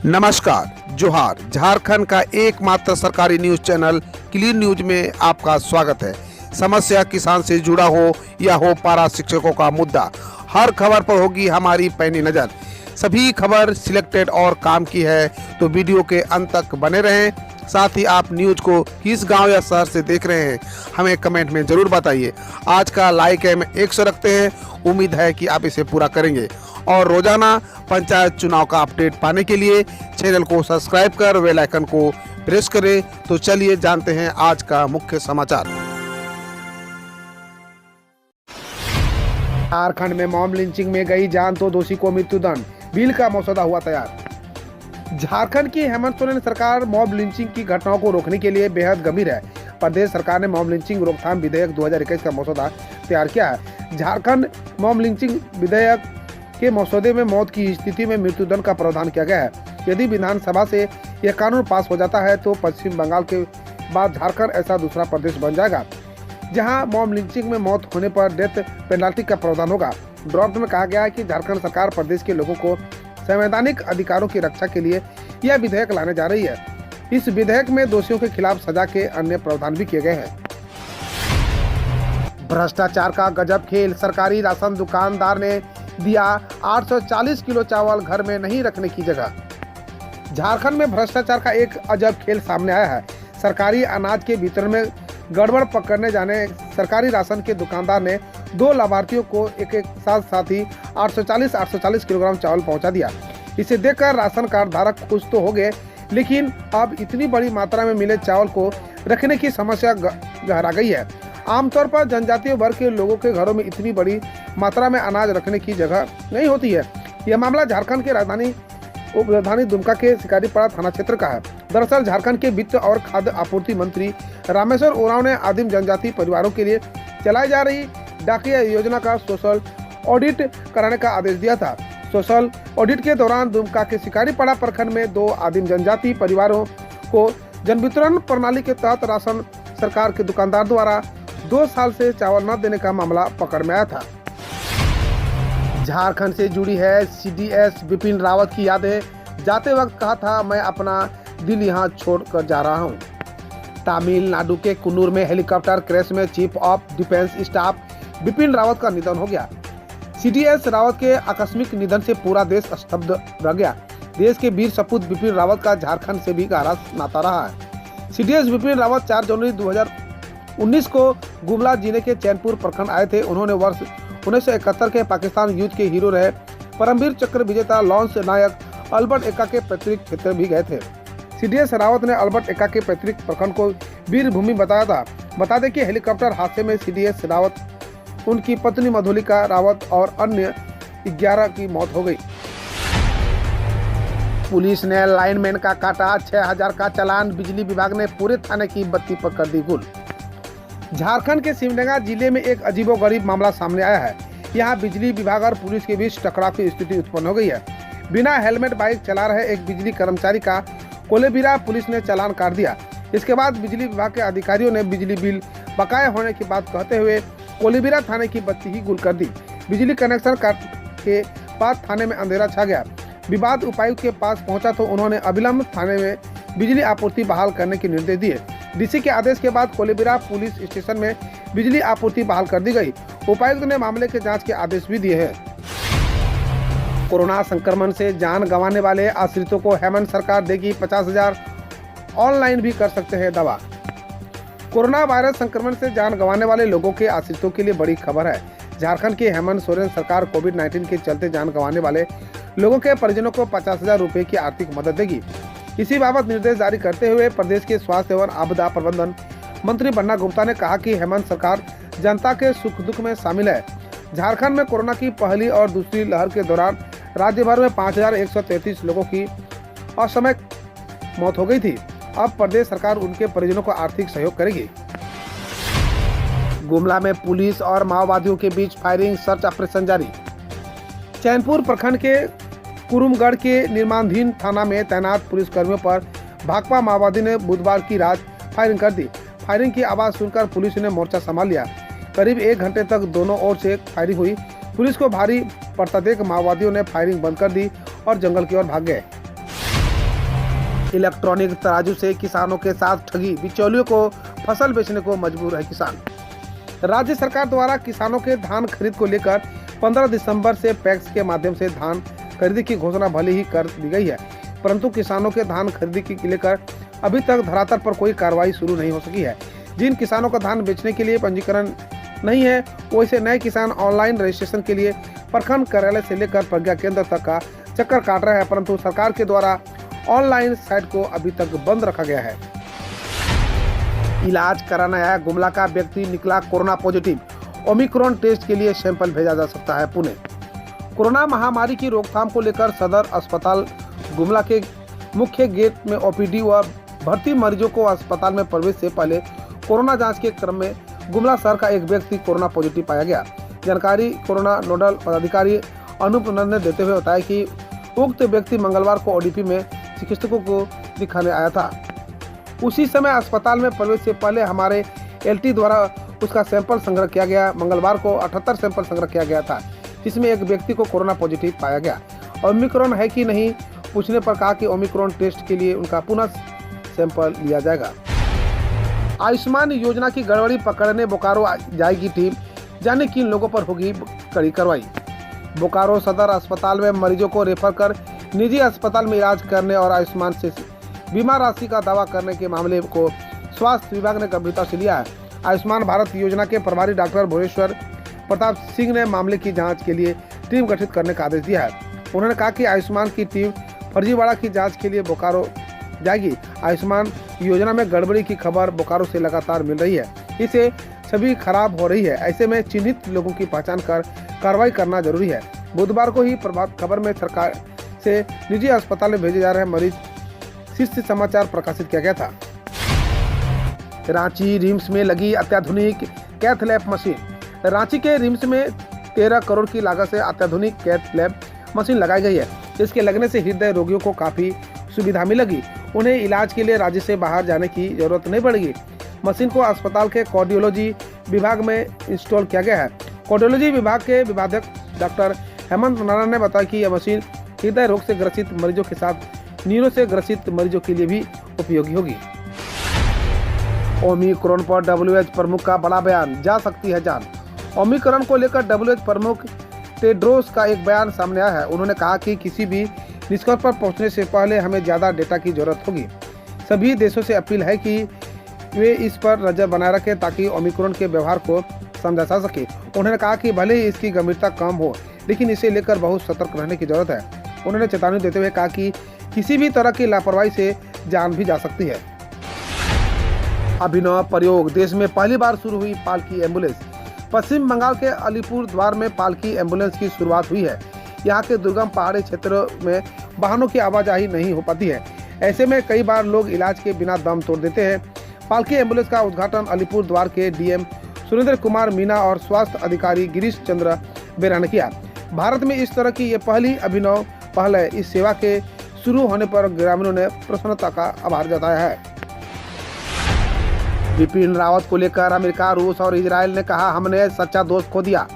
नमस्कार, जोहार। झारखंड का एकमात्र सरकारी न्यूज चैनल क्लीन न्यूज में आपका स्वागत है। समस्या किसान से जुड़ा हो या हो पारा शिक्षकों का मुद्दा, हर खबर पर होगी हमारी पैनी नज़र। सभी खबर सिलेक्टेड और काम की है, तो वीडियो के अंत तक बने रहें। साथ ही आप न्यूज को किस गांव या शहर से देख रहे हैं, हमें कमेंट में ज़रूर बताइए। आज का लाइक हम 100 रखते हैं, उम्मीद है कि आप इसे पूरा करेंगे। और रोजाना पंचायत चुनाव का अपडेट पाने के लिए चैनल को सब्सक्राइब कर बेल आइकन को प्रेस करें। तो चलिए जानते हैं आज का मुख्य समाचार। झारखंड में मॉब लिंचिंग में गई जान तो दोषी को मृत्युदंड, बिल का मसौदा हुआ तैयार। झारखंड की हेमंत सोरेन सरकार मॉब लिंचिंग की घटनाओं को रोकने के लिए बेहद गंभीर है। प्रदेश सरकार ने मॉब लिंचिंग रोकथाम विधेयक 2021 का मसौदा तैयार किया है। झारखंड मॉब लिंचिंग विधेयक के मसौदे में मौत की स्थिति में मृत्युदंड का प्रावधान किया गया है। यदि विधानसभा से यह कानून पास हो जाता है तो पश्चिम बंगाल के बाद झारखंड ऐसा दूसरा प्रदेश बन जाएगा जहां मॉब लिंचिंग में मौत होने पर डेथ पेनल्टी का प्रावधान होगा। ड्राफ्ट में कहा गया है कि झारखंड सरकार प्रदेश के लोगों को संवैधानिक अधिकारों की रक्षा के लिए यह विधेयक लाने जा रही है। इस विधेयक में दोषियों के खिलाफ सजा के अन्य प्रावधान भी किए गए हैं। भ्रष्टाचार का गजब खेल, सरकारी राशन दुकानदार ने दिया 840 किलो चावल घर में नहीं रखने की जगह। झारखंड में भ्रष्टाचार का एक अजब खेल सामने आया है। सरकारी अनाज के वितरण में गड़बड़ पकड़ने जाने सरकारी राशन के दुकानदार ने 2 लाभार्थियों को एक साथ ही 840 किलोग्राम चावल पहुंचा दिया। इसे देखकर राशन कार्ड धारक खुश तो हो गए, लेकिन अब इतनी बड़ी मात्रा में मिले चावल को रखने की समस्या गहरा गई है। आमतौर पर जनजातीय वर्ग के लोगों के घरों में इतनी बड़ी मात्रा में अनाज रखने की जगह नहीं होती है। यह मामला झारखंड के राजधानी दुमका के शिकारीपाड़ा थाना क्षेत्र का है। दरअसल झारखंड के वित्त और खाद्य आपूर्ति मंत्री रामेश्वर उरांव ने आदिम जनजाति परिवारों के लिए चलाई जा रही डाकिया योजना का सोशल ऑडिट कराने का आदेश दिया था। सोशल ऑडिट के दौरान दुमका के शिकारीपाड़ा प्रखंड में 2 आदिम जनजाति परिवारों को जन वितरण प्रणाली के तहत राशन सरकार के दुकानदार द्वारा 2 साल से चावल न देने का मामला पकड़ में आया था। झारखंड से जुड़ी है सीडीएस बिपिन रावत की यादें। जाते वक्त कहा था, मैं अपना दिल यहाँ छोड़कर जा रहा हूँ। तमिलनाडु के कुन्नूर में हेलीकॉप्टर क्रैश में chief of defence staff Bipin Rawat का निधन हो गया। सीडीएस रावत के आकस्मिक निधन से पूरा देश स्तब्ध रह गया। देश के वीर सपूत बिपिन रावत का झारखंड से भी गहरा नाता रहा है। सीडीएस बिपिन रावत 4 जनवरी 2019 को गुमला जिले के चैनपुर प्रखंड आए थे। उन्होंने वर्ष 1971 के पाकिस्तान युद्ध के हीरो रहे परमवीर चक्र विजेता लॉन्स नायक अल्बर्ट एक्का के पैतृक क्षेत्र भी गए थे। सीडीएस रावत ने अल्बर्ट एक्का के पैतृक प्रखंड को वीर भूमि बताया था। बता दें कि हेलीकॉप्टर हादसे में सीडीएस रावत, उनकी पत्नी मधुलिका रावत और अन्य 11 की मौत हो गई। पुलिस ने लाइनमैन का काटा 6000 का चालान, बिजली विभाग ने पूरे थाने की बत्ती पर कर दी गुल। झारखंड के सिमडेगा जिले में एक अजीबोगरीब मामला सामने आया है। यहाँ बिजली विभाग और पुलिस के बीच टकराव की स्थिति उत्पन्न हो गई है। बिना हेलमेट बाइक चला रहे एक बिजली कर्मचारी का कोलेबिरा पुलिस ने चालान काट दिया। इसके बाद बिजली विभाग के अधिकारियों ने बिजली बिल बकाया होने की बात कहते हुए कोलेबिरा थाने की बत्ती ही गुल कर दी। बिजली कनेक्शन काट के बाद थाने में अंधेरा छा गया। विवाद उपायुक्त के पास पहुंचा तो उन्होंने अविलंब थाने में बिजली आपूर्ति बहाल करने के निर्देश दिए। डीसी के आदेश के बाद कोलेबिरा पुलिस स्टेशन में बिजली आपूर्ति बहाल कर दी गई। उपायुक्त ने मामले के जांच के आदेश भी दिए हैं। कोरोना संक्रमण से जान गंवाने वाले आश्रितों को हेमंत सरकार देगी 50,000, ऑनलाइन भी कर सकते हैं दवा। कोरोना वायरस संक्रमण से जान गंवाने वाले लोगों के आश्रितों के लिए बड़ी खबर है। झारखंड की हेमंत सोरेन सरकार कोविड-19 के चलते जान गंवाने वाले लोगों के परिजनों को 50,000 रुपए की आर्थिक मदद देगी। इसी बाबत निर्देश जारी करते हुए प्रदेश के स्वास्थ्य एवं आपदा प्रबंधन मंत्री बन्ना गुप्ता ने कहा कि हेमंत सरकार जनता के सुख दुख में शामिल है। झारखंड में कोरोना की पहली और दूसरी लहर के दौरान राज्य भर में 5133 लोगों की असमय मौत हो गई थी। अब प्रदेश सरकार उनके परिजनों को आर्थिक सहयोग करेगी। गुमला में पुलिस और माओवादियों के बीच फायरिंग, सर्च ऑपरेशन जारी। चैनपुर प्रखंड के कुरुमगढ़ के निर्माणाधीन थाना में तैनात पुलिसकर्मियों पर भाकपा माओवादी ने बुधवार की रात फायरिंग कर दी। फायरिंग की आवाज सुनकर पुलिस ने मोर्चा संभाल लिया। करीब 1 घंटे तक दोनों ओर से फायरिंग हुई। पुलिस को भारी पड़ता देख माओवादियों ने फायरिंग बंद कर दी और जंगल की ओर भाग गए। इलेक्ट्रॉनिक तराजू से किसानों के साथ ठगी, बिचौलियों को फसल बेचने को मजबूर है किसान। राज्य सरकार द्वारा किसानों के धान खरीद को लेकर 15 दिसंबर से पैक्स के माध्यम से धान खरीदी की घोषणा भले ही कर दी गई है, परंतु किसानों के धान खरीदी को लेकर अभी तक धरातल पर कोई कार्रवाई शुरू नहीं हो सकी है। जिन किसानों का धान बेचने के लिए पंजीकरण नहीं है, वैसे नए किसान ऑनलाइन रजिस्ट्रेशन के लिए प्रखंड कार्यालय से लेकर प्रज्ञा केंद्र तक का चक्कर काट रहे हैं, परंतु सरकार के द्वारा ऑनलाइन साइट को अभी तक बंद रखा गया है। इलाज कराने आया गुमला का व्यक्ति निकला कोरोना पॉजिटिव, ओमिक्रॉन टेस्ट के लिए सैंपल भेजा जा सकता है पुणे। कोरोना महामारी की रोकथाम को लेकर सदर अस्पताल गुमला के मुख्य गेट में ओपीडी व भर्ती मरीजों को अस्पताल में प्रवेश से पहले कोरोना जांच के क्रम में गुमला शहर का एक व्यक्ति कोरोना पॉजिटिव पाया गया। जानकारी कोरोना नोडल पदाधिकारी अनूप नंद ने देते हुए बताया कि उक्त व्यक्ति मंगलवार को ओडीपी में चिकित्सकों को दिखाने आया था। उसी समय अस्पताल में प्रवेश से पहले हमारे एलटी द्वारा उसका सैंपल संग्रह किया गया। मंगलवार को 78 सैंपल संग्रह किया गया था, जिसमें एक व्यक्ति को कोरोना पॉजिटिव पाया गया। ओमिक्रॉन है कि नहीं पूछने पर कहा कि ओमिक्रॉन टेस्ट के लिए उनका पुनः सैंपल लिया जाएगा। आयुष्मान योजना की गड़बड़ी पकड़ने बोकारो जाएगी टीम, जाने किन लोगों पर होगी कड़ी कार्रवाई। बोकारो सदर अस्पताल में मरीजों को रेफर कर निजी अस्पताल में इलाज करने और आयुष्मान से बीमा राशि का दावा करने के मामले को स्वास्थ्य विभाग ने गंभीरता से लिया है। आयुष्मान भारत योजना के प्रभारी डॉक्टर भुवनेश्वर प्रताप सिंह ने मामले की जांच के लिए टीम गठित करने का आदेश दिया है। उन्होंने कहा कि आयुष्मान की टीम फर्जीवाड़ा की जांच के लिए बोकारो जाएगी। आयुष्मान योजना में गड़बड़ी की खबर बोकारो से लगातार मिल रही है, इससे छवि खराब हो रही है। ऐसे में चिन्हित लोगों की पहचान कर कार्रवाई करना जरूरी है। बुधवार को ही प्रभात खबर में सरकार से निजी अस्पताल में भेजे जा रहे मरीज शीर्ष समाचार प्रकाशित किया गया था। रांची रिम्स में लगी अत्याधुनिक कैथ लैब मशीन। रांची के रिम्स में 13 करोड़ की लागत से अत्याधुनिक कैथ लैब मशीन लगाई गई है। इसके लगने से हृदय रोगियों को काफी सुविधा मिलेगी। उन्हें इलाज के लिए राज्य से बाहर जाने की जरूरत नहीं पड़ेगी। मशीन को अस्पताल के कार्डियोलॉजी विभाग में इंस्टॉल किया गया है। कार्डियोलॉजी विभाग के विभागाध्यक्ष डॉक्टर हेमंत नारायण ने बताया कि यह मशीन हृदय रोग से ग्रसित मरीजों के साथ न्यूरो से ग्रसित मरीजों के लिए भी उपयोगी होगी। ओमिक्रॉन पर WHO प्रमुख का बड़ा बयान, जा सकती है जान। ओमिक्रॉन को लेकर WHO प्रमुख टेड्रोस का एक बयान सामने आया है। उन्होंने कहा कि किसी भी निष्कर्ष पर पहुंचने से पहले हमें ज़्यादा डेटा की जरूरत होगी। सभी देशों से अपील है कि वे इस पर नजर बनाए रखें ताकि ओमिक्रॉन के व्यवहार को समझा जा सके। उन्होंने कहा कि भले ही इसकी गंभीरता कम हो, लेकिन इसे लेकर बहुत सतर्क रहने की जरूरत है। उन्होंने चेतावनी देते हुए कहा कि किसी भी तरह की लापरवाही से जान भी जा सकती है। अभिनव प्रयोग, देश में पहली बार शुरू हुई पालकी एम्बुलेंस। पश्चिम बंगाल के अलीपुर द्वार में पालकी एम्बुलेंस की शुरुआत हुई है। यहाँ के दुर्गम पहाड़ी क्षेत्रों में वाहनों की आवाजाही नहीं हो पाती है। ऐसे में कई बार लोग इलाज के बिना दम तोड़ देते हैं। पालकी एम्बुलेंस का उद्घाटन अलीपुर द्वार के डीएम सुरेंद्र कुमार मीना और स्वास्थ्य अधिकारी गिरीश चंद्र बेरा ने किया। भारत में इस तरह की ये पहली अभिनव पहल है। इस सेवा के शुरू होने पर ग्रामीणों ने प्रसन्नता का आभार जताया है। बिपिन रावत को लेकर अमेरिका, रूस और इजराइल ने कहा, हमने सच्चा दोस्त खो दिया।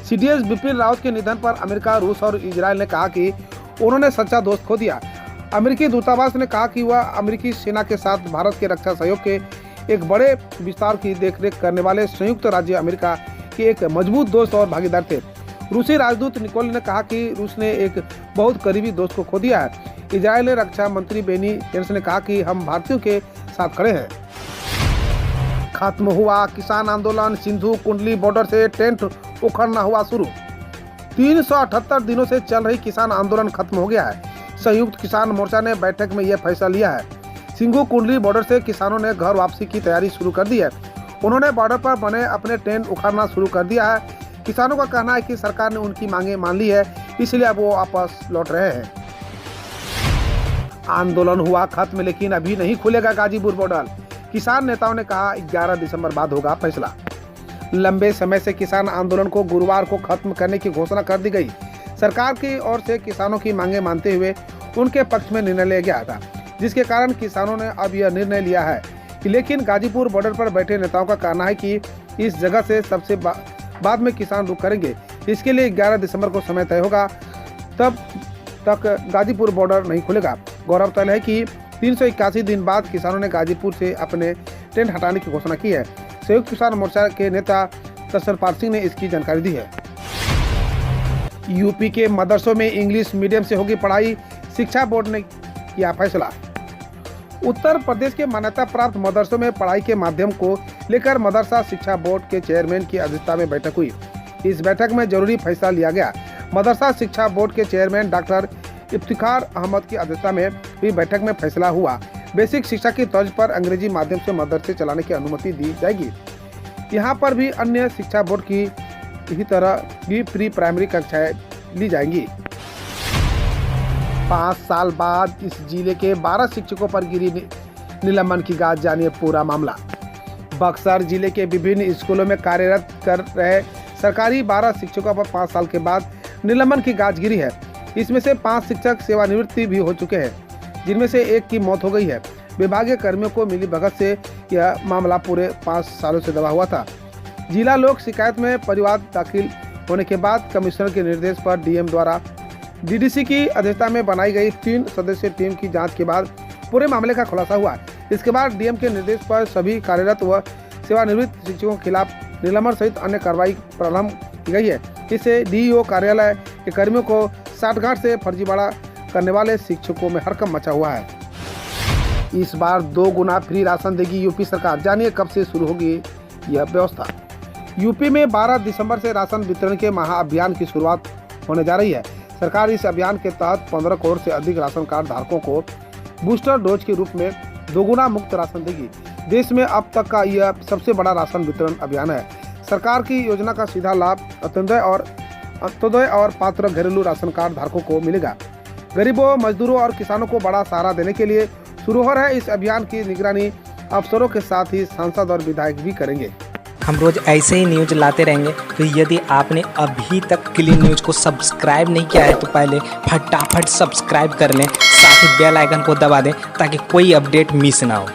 सीडीएस बिपिन रावत के निधन पर अमेरिका, रूस और इजराइल ने कहा कि उन्होंने सच्चा दोस्त खो दिया। अमेरिकी दूतावास ने कहा कि वह अमेरिकी सेना के साथ भारत के रक्षा सहयोग के एक बड़े विस्तार की देखरेख करने वाले संयुक्त राज्य अमेरिका के एक मजबूत दोस्त और भागीदार थे। रूसी राजदूत निकोल ने कहा कि रूस ने एक बहुत करीबी दोस्त को खो दिया है। इजराइल ने रक्षा मंत्री बेनी गैंट्स ने कहा कि हम भारतीयों के साथ खड़े हैं। खत्म हुआ किसान आंदोलन, सिंधु कुंडली बॉर्डर से टेंट उखड़ना हुआ शुरू। 378 दिनों से चल रही किसान आंदोलन खत्म हो गया है। संयुक्त किसान मोर्चा ने बैठक में यह फैसला लिया है। सिंधु कुंडली बॉर्डर से किसानों ने घर वापसी की तैयारी शुरू कर दी है। उन्होंने बॉर्डर पर बने अपने टेंट उखाड़ना शुरू कर दिया है। किसानों का कहना है कि सरकार ने उनकी मांगे मान ली है, इसलिए अब वो वापस लौट रहे हैं। आंदोलन हुआ खत्म, लेकिन अभी नहीं खुलेगा गाजीपुर बॉर्डर। किसान नेताओं ने कहा 11 दिसंबर बाद होगा फैसला। लंबे समय से किसान आंदोलन को गुरुवार को खत्म करने की घोषणा कर दी गई। सरकार की ओर से किसानों की मांगे मानते हुए उनके पक्ष में निर्णय लिया गया था, जिसके कारण किसानों ने अब यह निर्णय लिया है कि लेकिन गाजीपुर बॉर्डर पर बैठे नेताओं का कहना है कि इस जगह से सबसे बाद में किसान रुक करेंगे। इसके लिए 11 दिसंबर को समय तय होगा, तब तक गाजीपुर बॉर्डर नहीं खुलेगा। गौरतलब है कि 381 दिन बाद किसानों ने गाजीपुर से अपने टेंट हटाने की घोषणा की है। संयुक्त किसान मोर्चा के नेता तरसनपाल सिंह ने इसकी जानकारी दी है। यूपी के मदरसों में इंग्लिश मीडियम से होगी पढ़ाई, शिक्षा बोर्ड ने किया फैसला। उत्तर प्रदेश के मान्यता प्राप्त मदरसों में पढ़ाई के माध्यम को लेकर मदरसा शिक्षा बोर्ड के चेयरमैन की अध्यक्षता में बैठक हुई। इस बैठक में जरूरी फैसला लिया गया। मदरसा शिक्षा बोर्ड के चेयरमैन डॉक्टर इफ्तिखार अहमद की अध्यक्षता में हुई बैठक में फैसला हुआ। बेसिक शिक्षा की तर्ज पर अंग्रेजी माध्यम से मदरसे चलाने की अनुमति दी जाएगी। यहाँ पर भी अन्य शिक्षा बोर्ड की इसी तरह भी प्री प्राइमरी कक्षाएं ली जाएंगी। 5 साल बाद इस जिले के 12 शिक्षकों पर गिरी निलंबन की गाज, जानिए पूरा मामला। बक्सर जिले के विभिन्न स्कूलों में कार्यरत कर रहे सरकारी 12 शिक्षकों पर 5 साल के बाद निलंबन की गाज गिरी है। इसमें से 5 शिक्षक सेवानिवृत्ति भी हो चुके हैं, जिनमें से एक की मौत हो गई है। विभागीय कर्मियों को मिली भगत से यह मामला पूरे 5 सालों से दबा हुआ था। जिला लोक शिकायत में परिवाद दाखिल होने के बाद कमिश्नर के निर्देश पर डीएम द्वारा डीडीसी की अध्यक्षता में बनाई गई 3 सदस्यीय टीम की जांच के बाद पूरे मामले का खुलासा हुआ। इसके बाद डीएम के निर्देश पर सभी कार्यरत व सेवानिवृत्त शिक्षकों के खिलाफ निलंबन सहित अन्य कार्रवाई प्रारंभ की गई है। इससे डीईओ कार्यालय के कर्मियों को साठगांठ से फर्जीवाड़ा करने वाले शिक्षकों में हड़कंप मचा हुआ है। इस बार 2 गुना फ्री राशन देगी यूपी सरकार, जानिए कब से शुरू होगी यह व्यवस्था। यूपी में 12 दिसंबर से राशन वितरण के महाअभियान की शुरुआत होने जा रही है। सरकार इस अभियान के तहत 15 करोड़ से अधिक राशन कार्ड धारकों को बूस्टर डोज के रूप में 2 गुना मुफ्त राशन देगी। देश में अब तक का यह सबसे बड़ा राशन वितरण अभियान है। सरकार की योजना का सीधा लाभ अंत्योदय और पात्र घरेलू राशन कार्ड धारकों को मिलेगा। गरीबों, मजदूरों और किसानों को बड़ा सहारा देने के लिए शुरू हो रहे इस अभियान की निगरानी अफसरों के साथ ही सांसद और विधायक भी करेंगे। हम रोज ऐसे ही न्यूज लाते रहेंगे, तो यदि आपने अभी तक क्लीन न्यूज को सब्सक्राइब नहीं किया है तो पहले फटाफट सब्सक्राइब कर लें, साथ ही बेल आइकन को दबा दें ताकि कोई अपडेट मिस ना हो।